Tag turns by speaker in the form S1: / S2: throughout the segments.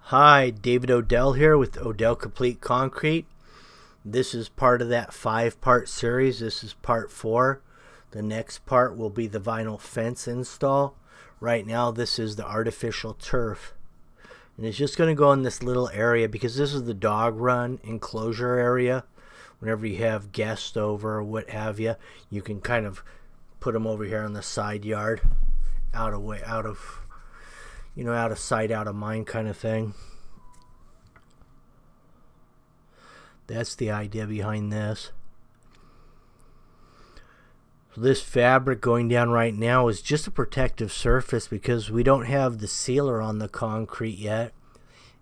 S1: Hi, David Odell here with Odell Complete Concrete. This is part of that 5-part series. This is part 4. The next part will be the vinyl fence install. Right now this is the artificial turf. And it's just going to go in this little area because this is the dog run enclosure area. Whenever you have guests over or what have you, you can kind of put them over here on the side yard, out of sight, out of mind kind of thing. That's the idea behind this. So this fabric going down right now is just a protective surface because we don't have the sealer on the concrete yet,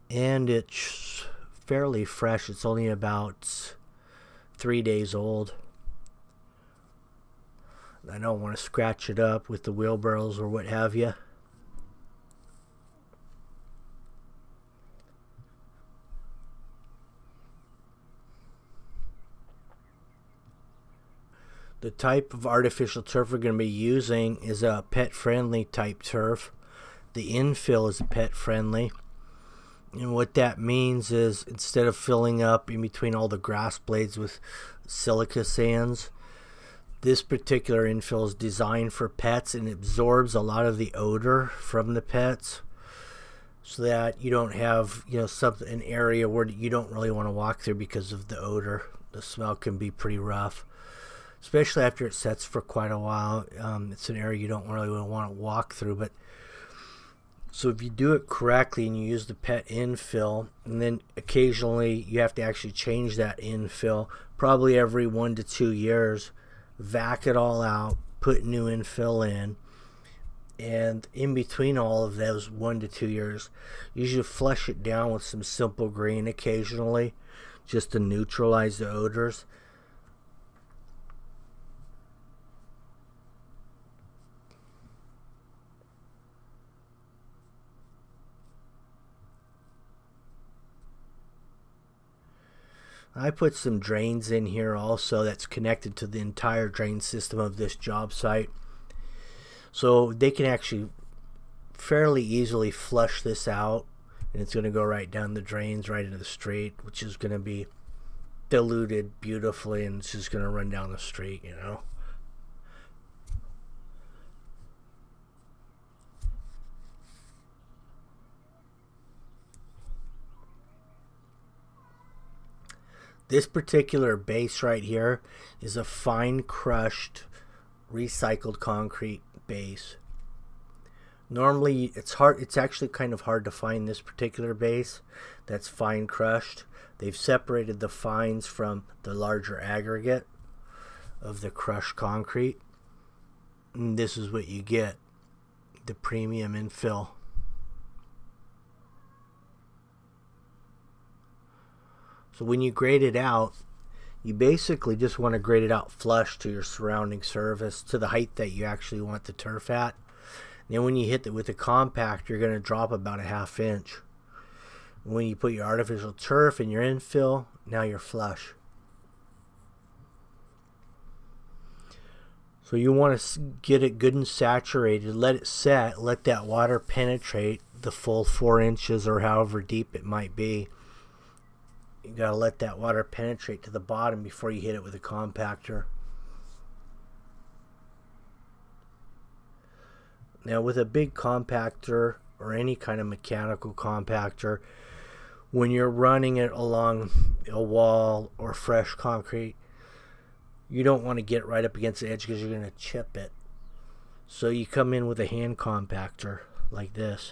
S1: and it's fairly fresh. It's only about 3 days old. I don't want to scratch it up with the wheelbarrows or what have you. The type of artificial turf we're going to be using is a pet-friendly type turf. The Infill is pet-friendly. And what that means is instead of filling up in between all the grass blades with silica sands, this particular Infill is designed for pets and absorbs a lot of the odor from the pets, so that you don't have an area where you don't really want to walk through because of the odor. The smell can be pretty rough, especially after it sets for quite a while. It's an area you don't really want to walk through. But so if you do it correctly and you use the pet infill, and then occasionally you have to actually change that infill, probably every 1 to 2 years, vac it all out, put new infill in, and in between all of those 1 to 2 years, you should flush it down with some simple green occasionally, just to neutralize the odors. I put some drains in here also that's connected to the entire drain system of this job site, so they can actually fairly easily flush this out, and it's going to go right down the drains right into the street, which is going to be diluted beautifully, and it's just going to run down the street. This particular base right here is a fine crushed recycled concrete base. Normally it's actually kind of hard to find this particular base that's fine crushed. They've separated the fines from the larger aggregate of the crushed concrete, and this is what you get, the premium infill. So when you grade it out, you basically just want to grade it out flush to your surrounding surface, to the height that you actually want the turf at. And then when you hit it with a compactor, you're going to drop about a 1/2 inch. When you put your artificial turf in your infill, now you're flush. So you want to get it good and saturated, let it set, let that water penetrate the full 4 inches or however deep it might be. You gotta let that water penetrate to the bottom before you hit it with a compactor. Now with a big compactor or any kind of mechanical compactor, when you're running it along a wall or fresh concrete, you don't want to get right up against the edge because you're going to chip it. So you come in with a hand compactor like this.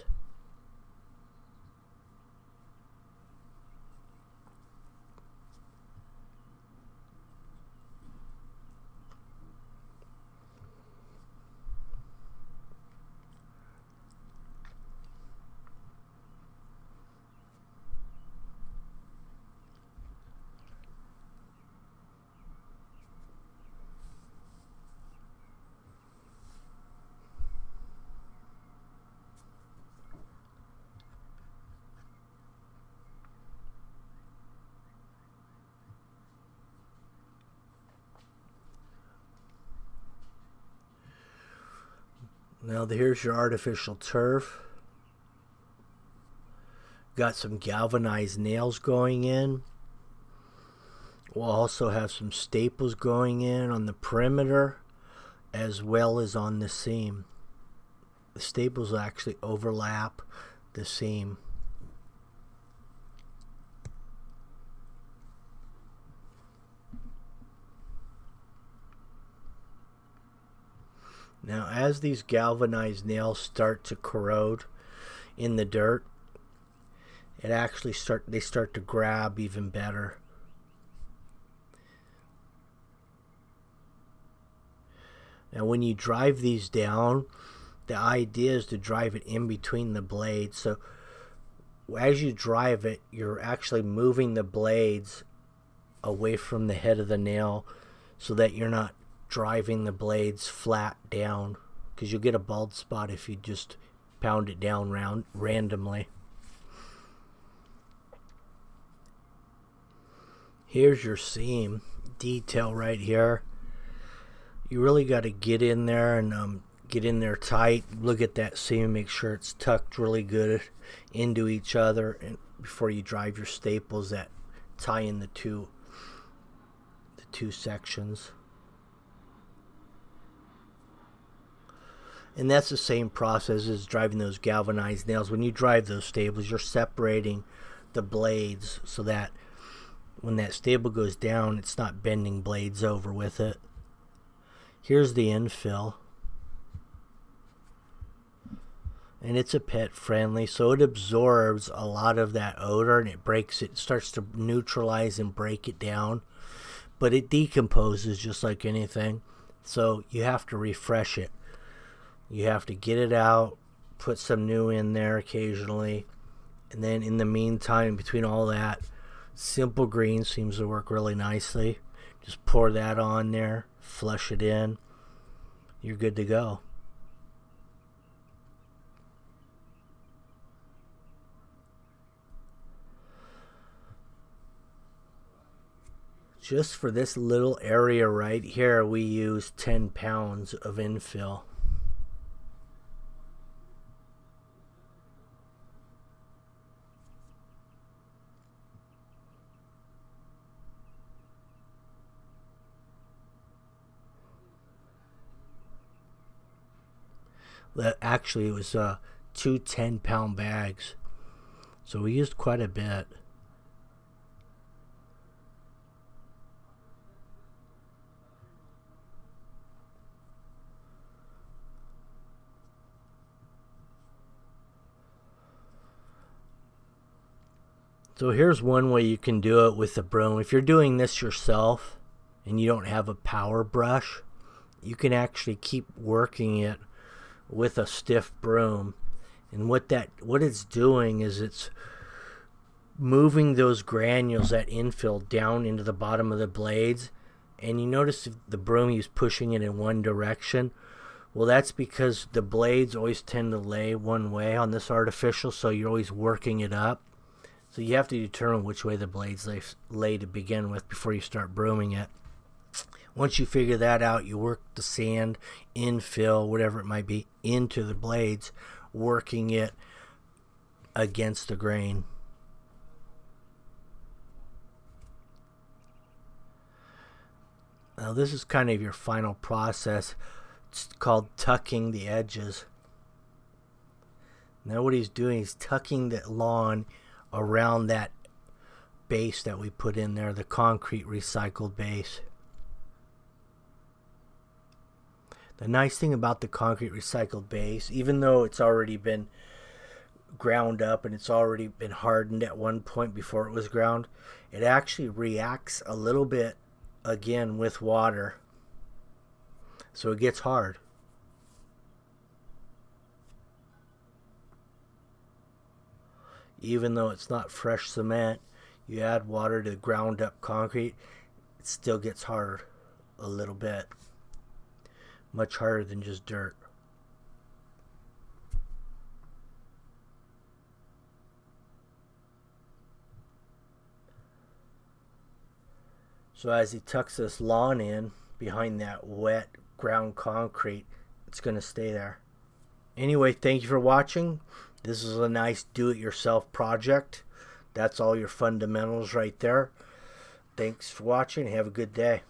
S1: Now here's your artificial turf. Got some galvanized nails going in. We'll also have some staples going in on the perimeter as well as on the seam. The staples will actually overlap the seam. Now, as these galvanized nails start to corrode in the dirt, they start to grab even better. Now, when you drive these down, the idea is to drive it in between the blades. So as you drive it, you're actually moving the blades away from the head of the nail so that you're not driving the blades flat down, because you'll get a bald spot if you just pound it down randomly. Here's your seam detail right here. You really got to get in there and get in there tight. Look at that seam, make sure it's tucked really good into each other, and before you drive your staples that tie in the two sections. And that's the same process as driving those galvanized nails. When you drive those staples, you're separating the blades so that when that staple goes down, it's not bending blades over with it. Here's the infill. And it's a pet friendly, so it absorbs a lot of that odor and it starts to neutralize and break it down. But it decomposes just like anything. So you have to refresh it. You have to get it out, put some new in there occasionally. And then in the meantime, between all that, Simple Green seems to work really nicely. Just pour that on there, flush it in. You're good to go. Just for this little area right here, we use 10 pounds of infill. Actually, it was two 10-pound bags, so we used quite a bit. So here's one way you can do it with a broom. If you're doing this yourself and you don't have a power brush, you can actually keep working it with a stiff broom. And what it's doing is it's moving those granules, that infill, down into the bottom of the blades. And you notice if the broom is pushing it in one direction. Well, that's because the blades always tend to lay one way on this artificial, so you're always working it up. So you have to determine which way the blades lay to begin with before you start brooming it. Once you figure that out, you work the sand, infill, whatever it might be, into the blades, working it against the grain. Now this is kind of your final process. It's called tucking the edges. Now what he's doing is tucking the lawn around that base that we put in there, the concrete recycled base. The nice thing about the concrete recycled base, even though it's already been ground up and it's already been hardened at one point before it was ground, it actually reacts a little bit again with water, so it gets hard. Even though it's not fresh cement, you add water to ground up concrete, it still gets hard a little bit. Much harder than just dirt. So as he tucks this lawn in behind that wet ground concrete, it's going to stay there. Anyway, thank you for watching. This is a nice do-it-yourself project. That's all your fundamentals right there. Thanks for watching. Have a good day.